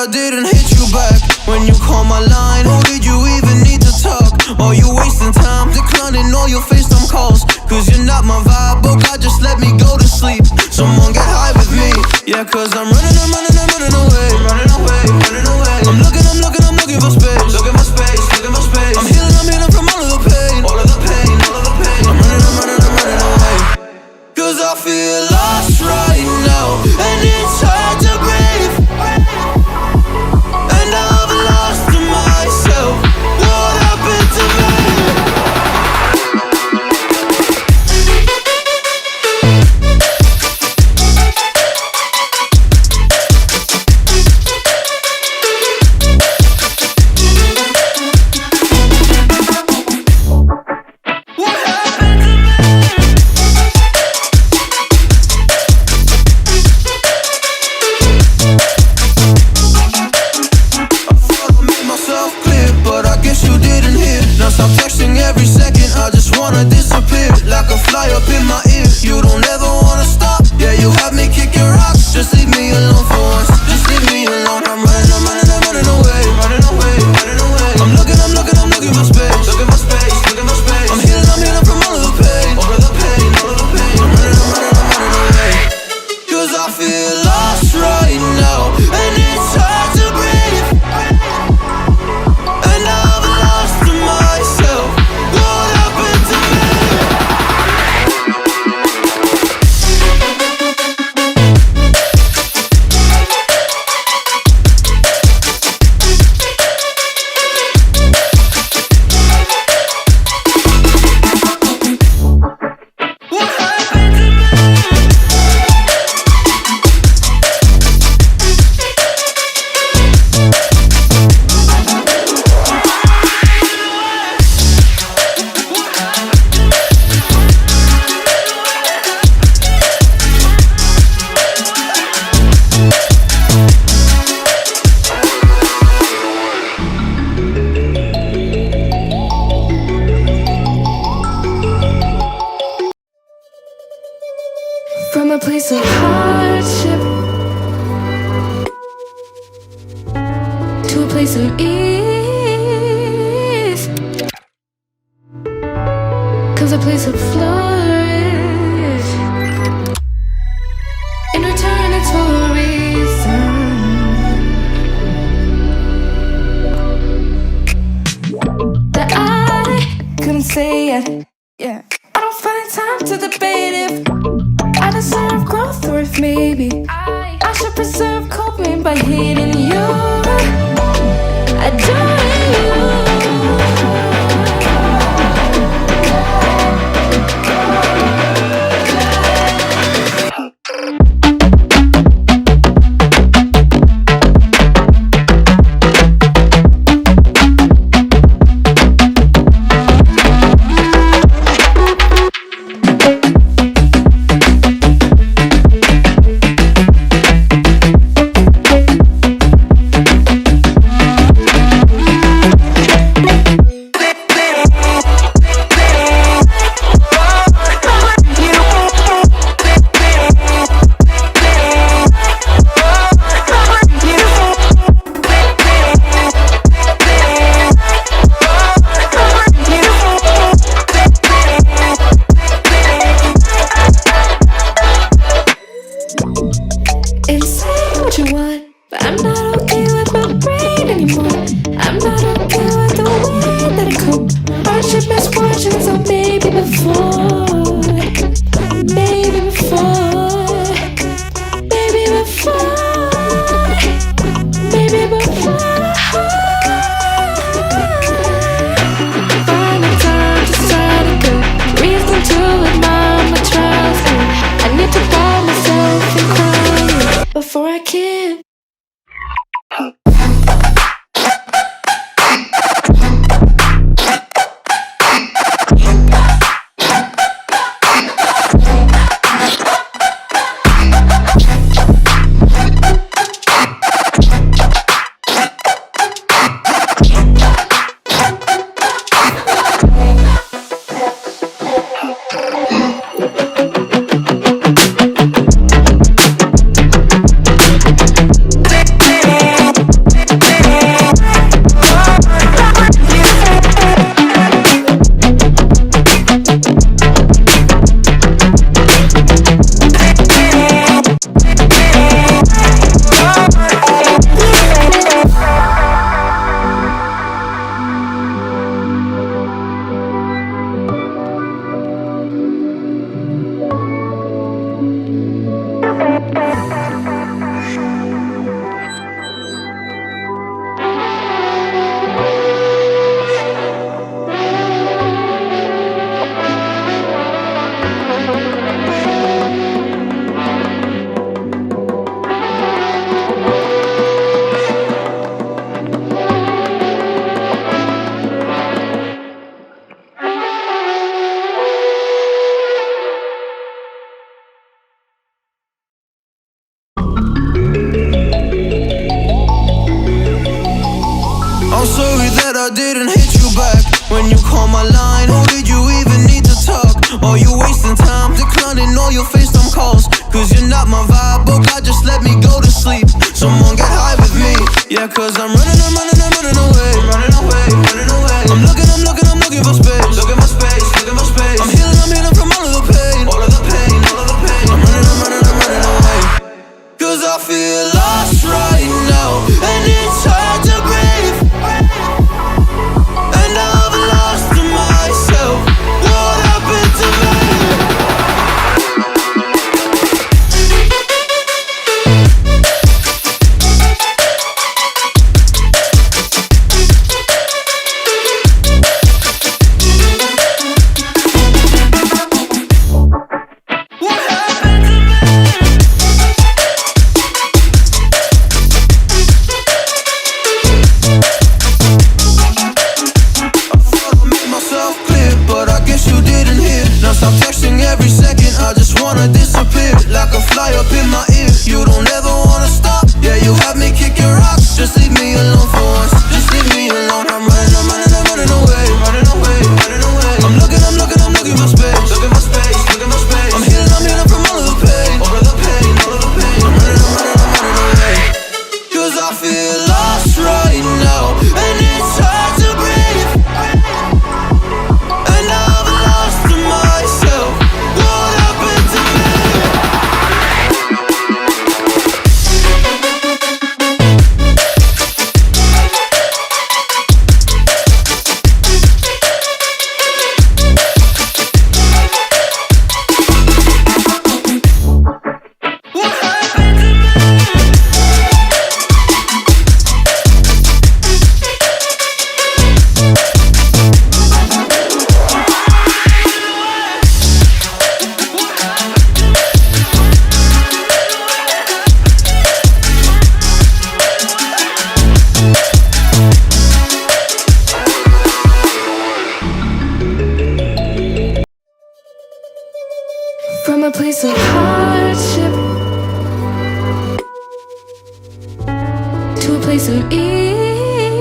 I didn't hit you back when you called my line. Or did you even need to talk? Or you wasting time declining all your FaceTime calls? Cause you're not my vibe, oh God, just let me go to sleep. Someone get high with me. Yeah, cause I'm running away. I'm looking for space. I'm healing from all of the pain. I'm running away. Cause I feel lost right now, and it's hard to breathe. And I've lost myself. What happened to me? From a place of hardship to a place of ease, comes a place of flourish. In return, it's for a reason. That I couldn't say yet. Yeah, I don't find time to debate if I deserve growth, or if maybe I should preserve coping by hating you, adoring you. didn't hit you back when you called my line? Or did you even need to talk? Or you wasting time declining all your FaceTime calls? Cause you're not my vibe, oh God, just let me go to sleep. Someone get high with me. Yeah, cause I'm running away. I'm looking for space. Looking for space. I'm healing from all of the pain. I'm running away. Cause I feel lost right now, and it's hard to breathe. And I've lost myself. What happened to me? Stop texting every second, I just wanna disappear. Like a fly up in my ear, you don't ever wanna stop. Yeah, you have me kicking rocks, just leave me alone for once. Just leave me alone, I'm running away. I'm looking for space. I'm healing from all of the pain. I'm running away. Cause I feel lost right now, and it's hard to breathe. And I've lost myself. What happened to me? From a place of hardship to a place of ease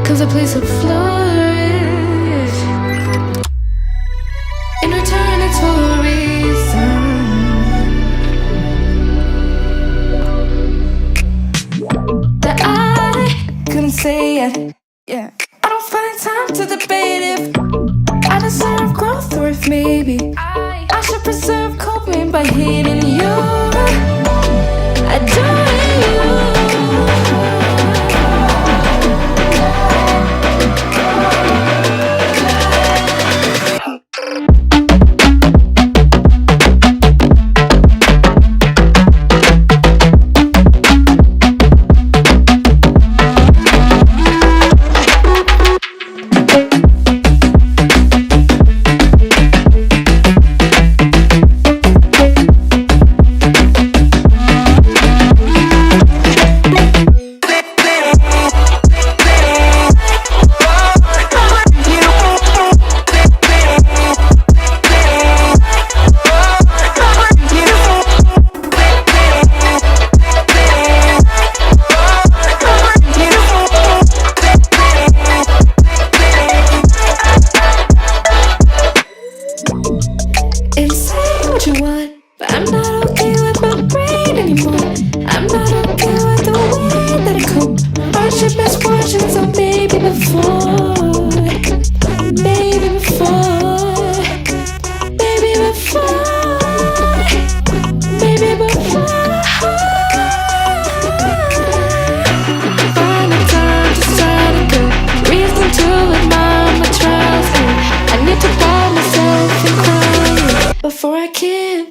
comes a place of flourish. In return, it's for a reason. That I couldn't say it. Yeah, I don't find time to debate if I deserve growth, or if maybe I should preserve coping by hating you, adoring you. Before I can.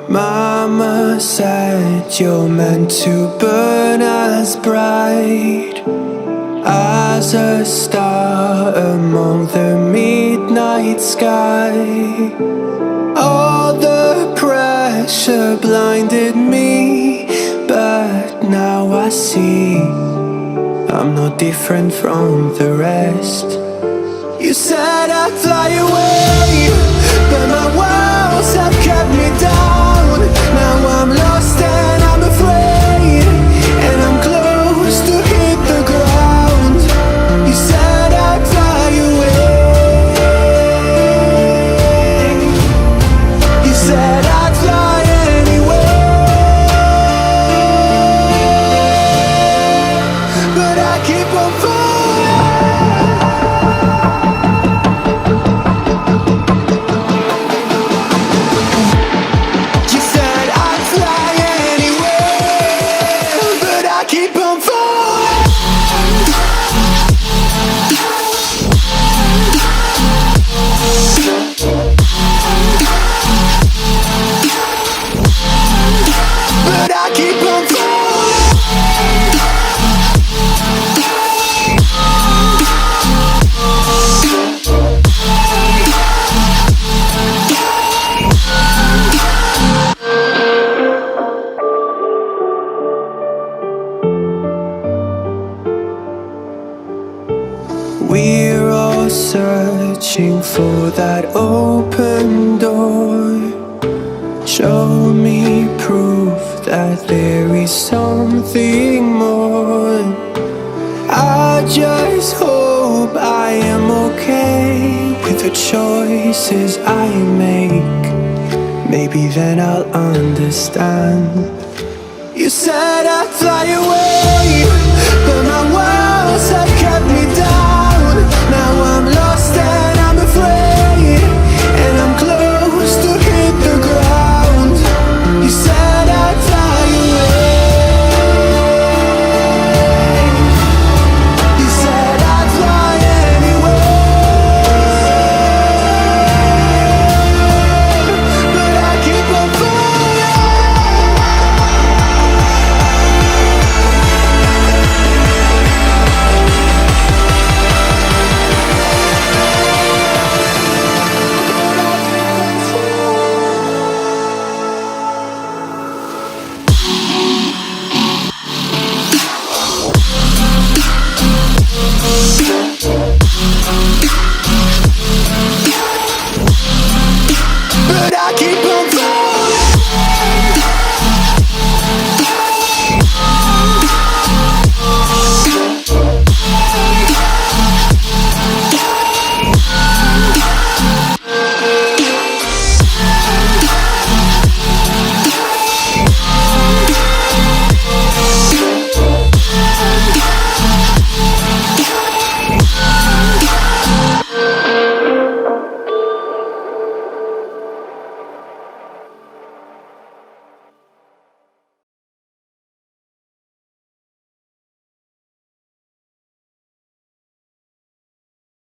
Mama said you're meant to burn as bright as a star among the midnight sky. All the pressure blinded me, but now I see I'm no different from the rest. You said I'd fly away, but my walls have kept me down. Now I'm lost and I'm afraid, and I'm close to hit the ground. You said I'd fly away. You said I'd fly anyway, but I keep on falling. You said I'd fly anywhere, but I keep on falling. But I keep on falling. We're all searching for that open door. Show me proof that there is something more. I just hope I am okay with the choices I make. Maybe then I'll understand. You said I'd fly away, but my world